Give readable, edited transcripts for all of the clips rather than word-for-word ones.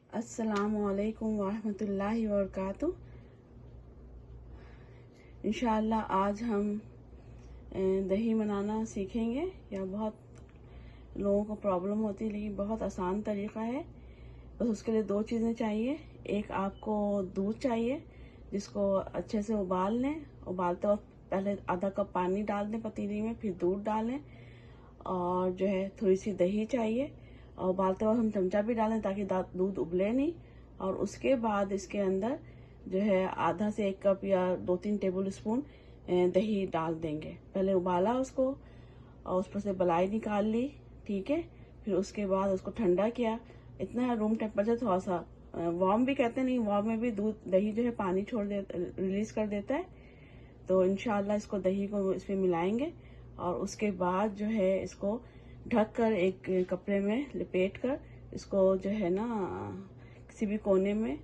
अस्सलामुअलैकुम वरहमतुल्लाहि वबरकातुहू। इंशाअल्लाह आज हम दही बनाना सीखेंगे। या बहुत लोगों को प्रॉब्लम होती है, लेकिन बहुत आसान तरीका है। बस उसके लिए दो चीज़ें चाहिए। एक आपको दूध चाहिए, जिसको अच्छे से उबाल लें। उबालते वक्त पहले आधा कप पानी डाल दें पतीली में, फिर दूध डालें। और जो है थोड़ी सी दही चाहिए, और उबालते वक्त हम चमचा भी डालें ताकि दूध उबले नहीं। और उसके बाद इसके अंदर जो है आधा से 1 कप या 2-3 टेबल स्पून दही डाल देंगे। पहले उबाला उसको और उस पर से बलाई निकाल ली, ठीक है। फिर उसके बाद उसको ठंडा किया। इतना रूम टेम्परेचर, थोड़ा सा वार्म भी कहते नहीं, वार्म में भी दही जो है पानी छोड़ देता, रिलीज कर देता है। तो इंशाल्लाह इसको दही को इसमें मिलाएंगे और उसके बाद जो है इसको ढक कर एक कपड़े में लपेट कर इसको जो है ना किसी भी कोने में,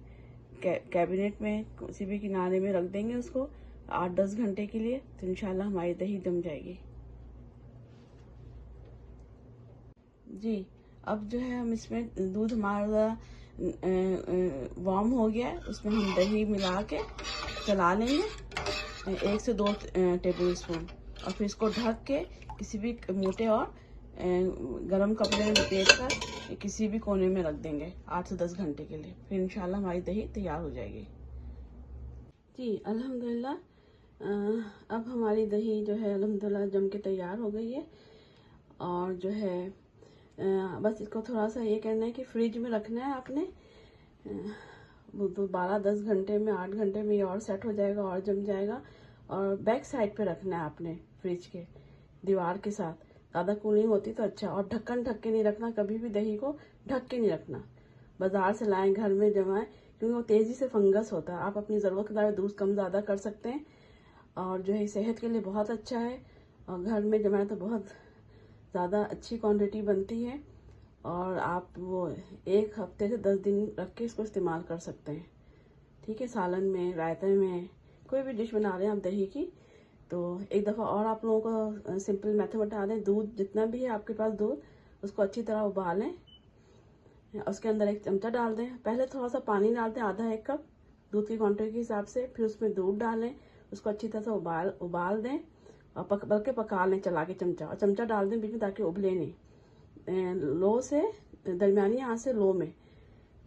कैबिनेट में, किसी भी किनारे में रख देंगे उसको 8-10 घंटे के लिए। तो इंशाल्लाह हमारी दही जम जाएगी जी। अब जो है हम इसमें दूध हमारा वार्म हो गया है, उसमें हम दही मिला के चला लेंगे 1 से 2 टेबल स्पून। और फिर इसको ढक के किसी भी मोटे और गरम कपड़े में लपेट कर किसी भी कोने में रख देंगे 8 से 10 घंटे के लिए। फिर इंशाल्लाह हमारी दही तैयार हो जाएगी जी। अल्हम्दुलिल्लाह अब हमारी दही जो है अल्हम्दुलिल्लाह जम के तैयार हो गई है। और जो है बस इसको थोड़ा सा ये करना है कि फ्रिज में रखना है आपने। तो 12-10 घंटे में, 8 घंटे में ये और सेट हो जाएगा और जम जाएगा। और बैक साइड पे रखना है आपने, फ्रिज के दीवार के साथ। ज़्यादा कूलिंग होती तो अच्छा। और ढक्कन ढक के नहीं रखना, कभी भी दही को ढक के नहीं रखना। बाजार से लाएं, घर में जमाएं, क्योंकि वो तेजी से फंगस होता है। आप अपनी ज़रूरत के द्वारा दूध कम ज़्यादा कर सकते हैं और जो है सेहत के लिए बहुत अच्छा है। और घर में जमाएं तो बहुत ज़्यादा अच्छी क्वांटिटी बनती है। और आप वो 1 हफ्ते से 10 दिन रख के इसको इस्तेमाल कर सकते हैं, ठीक है। सालन में, रायते में, कोई भी डिश बना रहे हैं आप दही की। तो एक दफ़ा और आप लोगों को सिंपल मेथड बता दें। दूध जितना भी है आपके पास दूध, उसको अच्छी तरह उबालें। उसके अंदर 1 चमचा डाल दें। पहले थोड़ा सा पानी डाल दें, आधा 1 कप दूध की क्वांटिटी के हिसाब से। फिर उसमें दूध डालें, उसको अच्छी तरह से उबाल दें और बल्कि पका लें चला के चमचा। और चमचा डाल दें बीच में ताकि उबले नहीं। लो से दरमियानी आंच से लो में।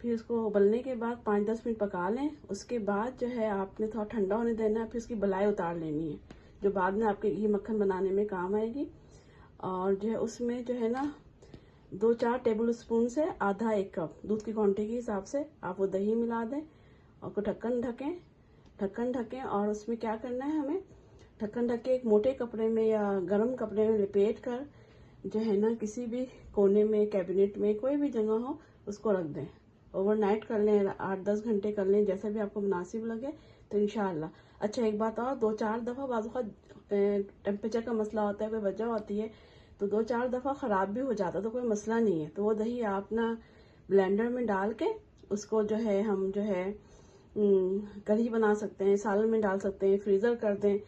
फिर उसको उबलने के बाद 5-10 मिनट पका लें। उसके बाद जो है आपने थोड़ा ठंडा होने देना है। फिर उसकी बलाई उतार लेनी है, जो बाद में आपके घी मक्खन बनाने में काम आएगी। और जो है उसमें जो है ना 2-4 टेबल स्पून से आधा 1 कप दूध की क्वांटिटी के हिसाब से आप वो दही मिला दें और ढक्कन ढकें। और उसमें क्या करना है, हमें ढक्कन ढक के एक मोटे कपड़े में या गर्म कपड़े में लपेट कर जो है ना किसी भी कोने में, कैबिनेट में, कोई भी जगह हो उसको रख दें। ओवरनाइट कर लें, 8-10 घंटे कर लें, जैसे भी आपको मुनासिब लगे। तो इंशाअल्लाह। अच्छा, एक बात और, 2-4 दफ़ा बाज़ वक़्त टेम्परेचर का मसला होता है, कोई वजह होती है, तो 2-4 दफ़ा ख़राब भी हो जाता है, तो कोई मसला नहीं है। तो वो दही आप ना ब्लेंडर में डाल के उसको जो है हम जो है कढ़ी बना सकते हैं, सालन में डाल सकते हैं, फ्रीज़र कर दें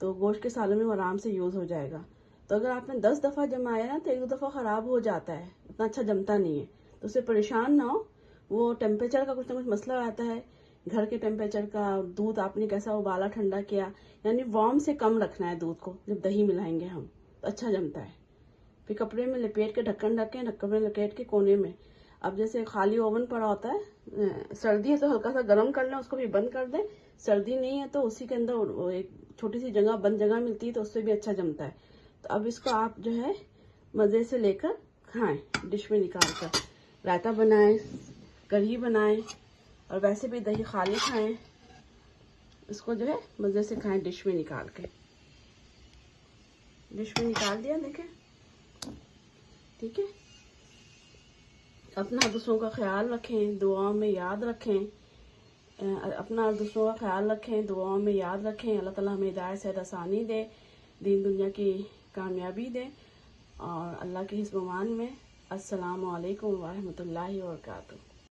तो गोश्त के सालन में वो आराम से यूज़ हो जाएगा। तो अगर आपने 10 दफ़ा जमाया ना तो 1-2 दफ़ा ख़राब हो जाता है, उतना अच्छा जमता नहीं है। तो उससे परेशान ना हो। वो टेम्परेचर का कुछ ना कुछ मसला आता है, घर के टेम्परेचर का। दूध आपने कैसा उबाला, ठंडा किया, यानी वार्म से कम रखना है दूध को। जब दही मिलाएंगे हम तो अच्छा जमता है। फिर कपड़े में लपेट के ढक्कन में लपेट के कोने में। अब जैसे खाली ओवन पड़ा होता है, सर्दी है तो हल्का सा गर्म कर लें, उसको भी बंद कर दें। सर्दी नहीं है तो उसी के अंदर एक छोटी सी जगह, बंद जगह मिलती है, तो उससे भी अच्छा जमता है। तो अब इसको आप जो है मज़े से लेकर खाएं, डिश में निकाल कर। रायता बनाएं, कढ़ी बनाएं, और वैसे भी दही खाली खाएं। इसको जो है मज़े से खाएं डिश में निकाल के। डिश में निकाल दिया, देखें, ठीक है। अपना दूसरों का ख्याल रखें, दुआओं में याद रखें। अपना और दूसरों का ख्याल रखें, दुआओं में याद रखें। अल्लाह ताला हमें हिदायत से आसानी दे, दीन दुनिया की कामयाबी दे। और अल्लाह के हिस्ब मान में। अस्सलामु अलैकुम वरहमतुल्लाहि वबरकातुहू।